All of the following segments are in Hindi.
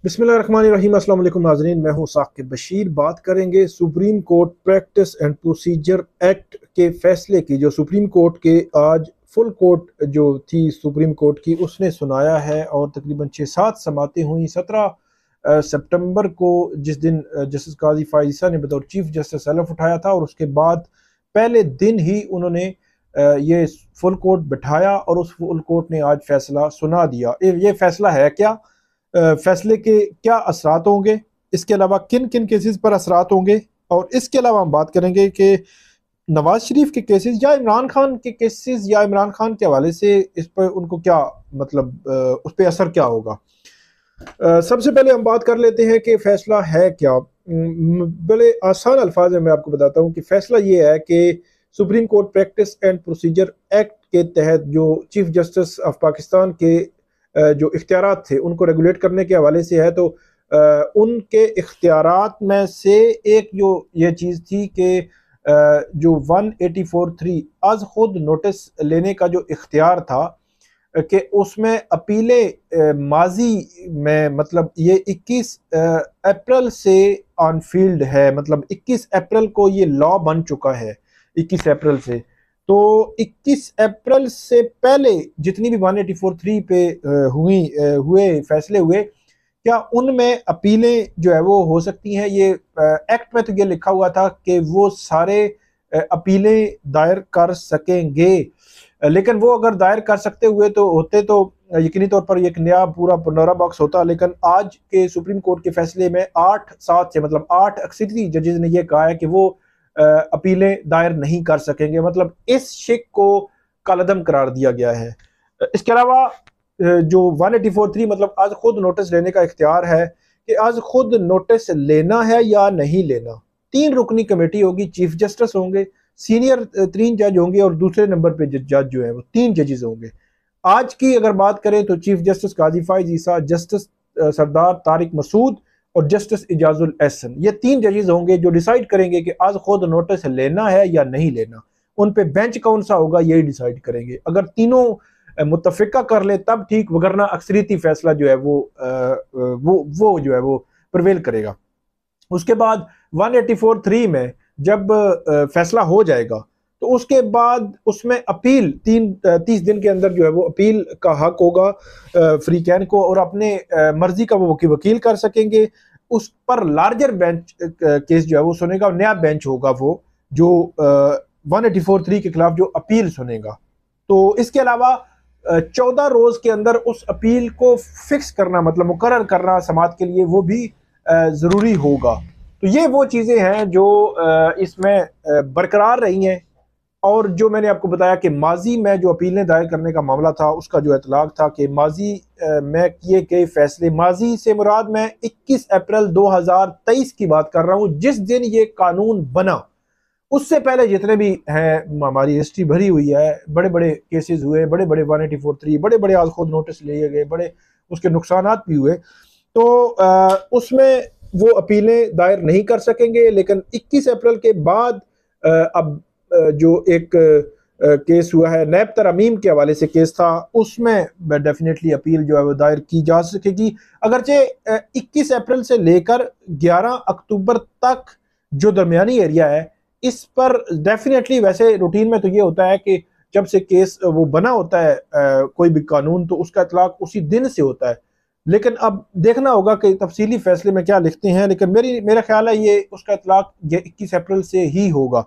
बिस्मिल्लाहिर्रहमानिर्रहीम। अस्सलाम वालेकुम नाज़रीन, मैं हूं साकिब बशीर। बात करेंगे supreme court practice and procedure act के फैसले की। जो सुप्रीम कोर्ट के आज फुल कोर्ट जो थी सुप्रीम कोर्ट की, उसने सुनाया है और तकरीबन 6-7 समातें हुई। 17 सितंबर को, जिस दिन जस्टिस काजी फ़ाइज़ ईसा ने बतौर चीफ जस्टिस सैलफ उठाया था, और उसके बाद पहले दिन ही उन्होंने ये फुल कोर्ट बिठाया और उस फुल कोर्ट ने आज फैसला सुना दिया। ये फैसला है क्या, फैसले के क्या असरात होंगे, इसके अलावा किन किन केसेस पर असरात होंगे, और इसके अलावा हम बात करेंगे कि नवाज शरीफ के केसेस या इमरान खान के केसेस या इमरान खान के हवाले से इस पर उनको क्या मतलब उस पर असर क्या होगा। सबसे पहले हम बात कर लेते हैं कि फैसला है क्या। बड़े आसान अल्फाज में मैं आपको बताता हूँ कि फैसला ये है कि supreme court practice and procedure act के तहत जो चीफ जस्टिस ऑफ पाकिस्तान के जो इख्तियारात थे उनको रेगुलेट करने के हवाले से है, तो उनके इख्तियारात में से एक जो ये चीज़ थी कि जो 184(3) आज खुद नोटिस लेने का जो इख्तियार था, कि उसमें अपीलें माजी में, मतलब ये 21 अप्रैल से ऑन फील्ड है, मतलब 21 अप्रैल को ये लॉ बन चुका है। 21 अप्रैल से, तो 21 अप्रैल से पहले जितनी भी 184(3) पे हुए फैसले हुए, क्या उनमें अपीलें जो है वो हो सकती हैं। ये एक्ट में तो ये लिखा हुआ था कि वो सारे अपीलें दायर कर सकेंगे, लेकिन वो अगर दायर कर सकते हुए तो होते तो यकीनी तौर पर एक नया पूरा पनोरा बॉक्स होता। लेकिन आज के सुप्रीम कोर्ट के फैसले में 8-7 से, मतलब 8 अक्सरी जजेस ने यह कहा है कि वो अपीलें दायर नहीं कर सकेंगे, मतलब इस शिक को कालअदम करार दिया गया है। इसके अलावा जो 184(3) मतलब आज खुद नोटिस लेने का इख्तियार है, कि आज खुद नोटिस लेना है या नहीं लेना। 3 रुकनी कमेटी होगी, चीफ जस्टिस होंगे, सीनियर 3 जज होंगे, और दूसरे नंबर पे जज जो है वो 3 जजेस होंगे। आज की अगर बात करें तो चीफ जस्टिस काजी फ़ाइज़ ईसा, जस्टिस सरदार तारिक मसूद और जस्टिस इजाजुल एहसन, ये 3 जजेस होंगे जो डिसाइड करेंगे कि आज खुद नोटिस लेना है या नहीं लेना। उन पे बेंच कौन सा होगा यही डिसाइड करेंगे। अगर तीनों मुत्तफिका कर ले तब ठीक, वगरना अक्सरियती फैसला जो है वो जो है वो प्रवेल करेगा। उसके बाद 184(3) में जब फैसला हो जाएगा, तो उसके बाद उसमें अपील 30 दिन के अंदर जो है वो अपील का हक होगा फ्री कैन को, और अपने मर्जी का वो वकील कर सकेंगे। उस पर लार्जर बेंच केस जो है वो सुनेगा, नया बेंच होगा वो जो 184(3) के खिलाफ जो अपील सुनेगा। तो इसके अलावा 14 रोज के अंदर उस अपील को फिक्स करना, मतलब मुकर्रर करना समात के लिए, वो भी जरूरी होगा। तो ये वो चीजें हैं जो इसमें बरकरार रही हैं। और जो मैंने आपको बताया कि माजी में जो अपीलें दायर करने का मामला था, उसका जो इतलाक था कि माजी में किए गए फैसले, माजी से मुराद मैं 21 अप्रैल 2023 की बात कर रहा हूँ, जिस दिन ये कानून बना। उससे पहले जितने भी हैं हमारी हिस्ट्री भरी हुई है, बड़े बड़े केसेस हुए, बड़े बड़े 184(3), बड़े बड़े आज खुद नोटिस लिए गए, बड़े उसके नुकसानात भी हुए। तो उसमें वो अपीलें दायर नहीं कर सकेंगे। लेकिन 21 अप्रैल के बाद अब जो एक केस हुआ है नैब तरमीम के हवाले से केस था, उसमें डेफिनेटली अपील जो है वो दायर की जा सकेगी। अगरचे 21 अप्रैल से लेकर 11 अक्टूबर तक जो दरमियानी एरिया है, इस पर डेफिनेटली, वैसे रूटीन में तो ये होता है कि जब से केस वो बना होता है कोई भी कानून, तो उसका इतलाक उसी दिन से होता है। लेकिन अब देखना होगा कि तफसीली फैसले में क्या लिखते हैं, लेकिन मेरा ख्याल है ये उसका इतलाक ये 21 अप्रैल से ही होगा।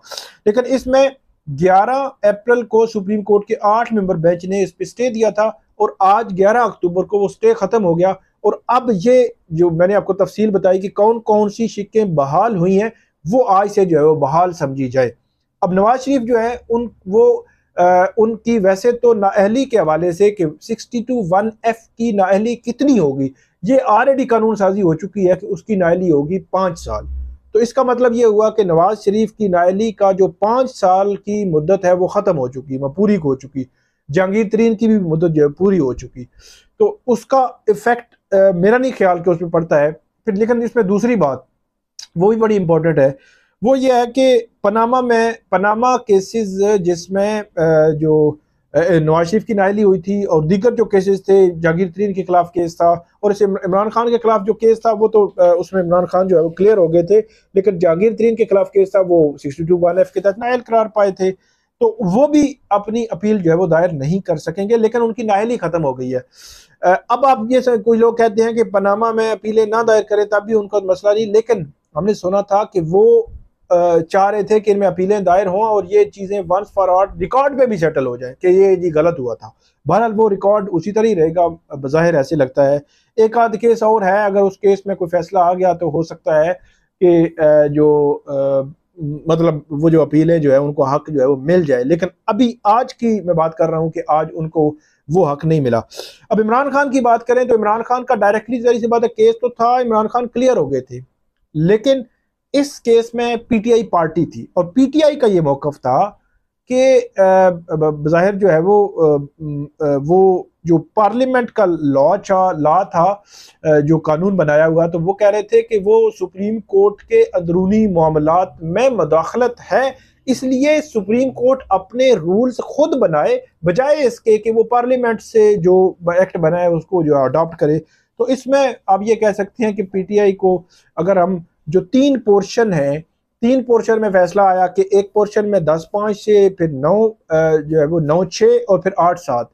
लेकिन इसमें 11 अप्रैल को सुप्रीम कोर्ट के 8 मेंबर बेंच ने इस पर स्टे दिया था, और आज 11 अक्टूबर को वो स्टे खत्म हो गया। और अब ये जो मैंने आपको तफसील बताई कि कौन कौन सी शिक्कें बहाल हुई हैं, वो आज से जो है वो बहाल समझी जाए। अब नवाज शरीफ जो है उनकी वैसे तो नाअहली के हवाले से कि 62(1)(f) की नाअहली कितनी होगी, ये ऑलरेडी कानून साजी हो चुकी है कि उसकी नाअहली होगी 5 साल। तो इसका मतलब ये हुआ कि नवाज शरीफ की नाअहली का जो 5 साल की मुद्दत है वो ख़त्म हो चुकी, पूरी हो चुकी। जहांगीर तरीन की भी मुद्दत जो है पूरी हो चुकी। तो उसका इफेक्ट मेरा नहीं ख्याल कि उसमें पड़ता है फिर। लेकिन इसमें दूसरी बात वो भी बड़ी इंपॉर्टेंट है, वो ये है कि पनामा केसेस जिसमें जो नवाज शरीफ की नाअहली हुई थी और दीगर जो केसेस थे, जहांगीर तरीन के खिलाफ केस था और इसे इमरान खान के खिलाफ जो केस था वो तो उसमें इमरान खान जो है वो क्लियर हो गए थे, लेकिन जहांगीर तरीन के खिलाफ केस था वो 62(1)(f) के तहत नाअहल करार पाए थे, तो वो भी अपनी अपील जो है वो दायर नहीं कर सकेंगे, लेकिन उनकी नाअहली खत्म हो गई है। अब आप ये कोई लोग कहते हैं कि पनामा में अपीलें ना दायर करें तब भी उनका मसला नहीं, लेकिन हमने सुना था कि वो चाह रहे थे कि इनमें अपीलें दायर हों और ये चीज़ें वंस फॉर ऑल रिकॉर्ड पे भी सेटल हो जाएं कि ये जी गलत हुआ था। बहरहाल वो रिकॉर्ड उसी तरह ही रहेगा, बज़ाहिर ऐसे लगता है। एक आध केस और है, अगर उस केस में कोई फैसला आ गया तो हो सकता है कि मतलब वो जो अपीलें जो है उनको हक जो है वो मिल जाए, लेकिन अभी आज की मैं बात कर रहा हूँ कि आज उनको वो हक नहीं मिला। अब इमरान खान की बात करें तो इमरान खान का डायरेक्टली जरिए से बात है, केस तो था, इमरान खान क्लियर हो गए थे, लेकिन इस केस में पीटीआई पार्टी थी और पीटीआई का ये मौकफ था कि बज़ाहिर जो है वो जो पार्लियामेंट का लॉ था, जो कानून बनाया हुआ, तो वो कह रहे थे कि वो सुप्रीम कोर्ट के अंदरूनी मामलात में मदाखलत है, इसलिए सुप्रीम कोर्ट अपने रूल्स खुद बनाए बजाय इसके कि वो पार्लियामेंट से जो एक्ट बनाए उसको जो अडॉप्ट करे। तो इसमें आप ये कह सकते हैं कि पीटीआई को, अगर हम जो तीन पोर्शन है, तीन पोर्शन में फैसला आया कि एक पोर्शन में 10-5 से फिर 9 जो है वो 9-6 और फिर 8-7,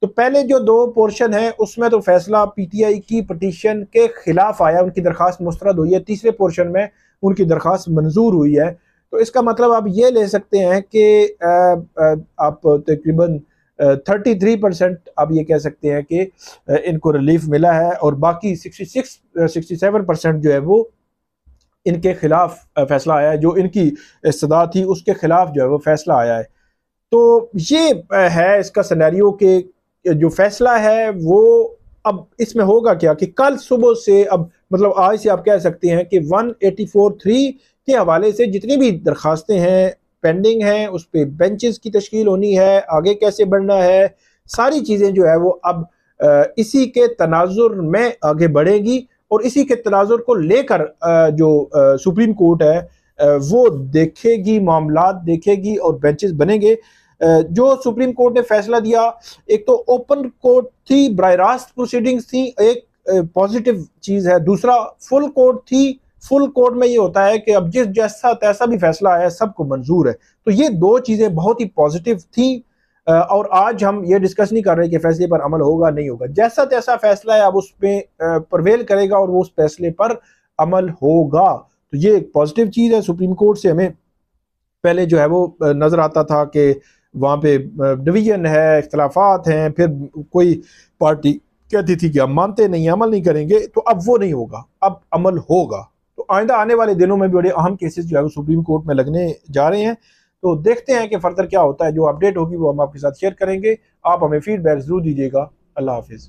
तो पहले जो दो पोर्शन है उसमें तो फैसला पीटीआई की पटिशन के खिलाफ आया, उनकी दरखास्त मुस्तरद हुई है, तीसरे पोर्शन में उनकी दरखास्त मंजूर हुई है। तो इसका मतलब आप ये ले सकते हैं कि आप तकरीबन 33% आप ये कह सकते हैं कि इनको रिलीफ मिला है और बाकी 67% जो है वो इनके खिलाफ फैसला आया है, जो इनकी इस्तदा थी उसके खिलाफ जो है वो फैसला आया है। तो ये है इसका सिनेरियो के जो फैसला है वो अब इसमें होगा क्या कि कल सुबह से, अब मतलब आज से आप कह सकते हैं कि 184(3) के हवाले से जितनी भी दरखास्तें हैं पेंडिंग हैं, उस पर बेंचेस की तश्कील होनी है, आगे कैसे बढ़ना है, सारी चीज़ें जो है वो अब इसी के तनाजुर में आगे बढ़ेगी और इसी के तनाजुर को लेकर जो सुप्रीम कोर्ट है वो देखेगी, मामलात देखेगी और बेंचेस बनेंगे। जो सुप्रीम कोर्ट ने फैसला दिया, एक तो ओपन कोर्ट थी, बराह रास्त प्रोसीडिंग्स थी, एक पॉजिटिव चीज़ है, दूसरा फुल कोर्ट थी। फुल कोर्ट में ये होता है कि अब जिस जैसा तैसा भी फैसला आया सबको मंजूर है, तो ये दो चीज़ें बहुत ही पॉजिटिव थी। और आज हम ये डिस्कस नहीं कर रहे कि फैसले पर अमल होगा नहीं होगा, जैसा तैसा फैसला है अब उस पर परवेल करेगा और वो उस फैसले पर अमल होगा। तो ये एक पॉजिटिव चीज़ है। सुप्रीम कोर्ट से हमें पहले जो है वो नज़र आता था कि वहाँ पे डिवीजन है, इख्तलाफात हैं, फिर कोई पार्टी कहती थी कि हम मानते नहीं, अमल नहीं करेंगे, तो अब वो नहीं होगा, अब अमल होगा। तो आइंदा आने वाले दिनों में भी बड़े अहम केसेस जो है वो सुप्रीम कोर्ट में लगने जा रहे हैं। तो देखते हैं कि फर्दर क्या होता है, जो अपडेट होगी वो हम आपके साथ शेयर करेंगे। आप हमें फीडबैक जरूर दीजिएगा। अल्लाह हाफिज़।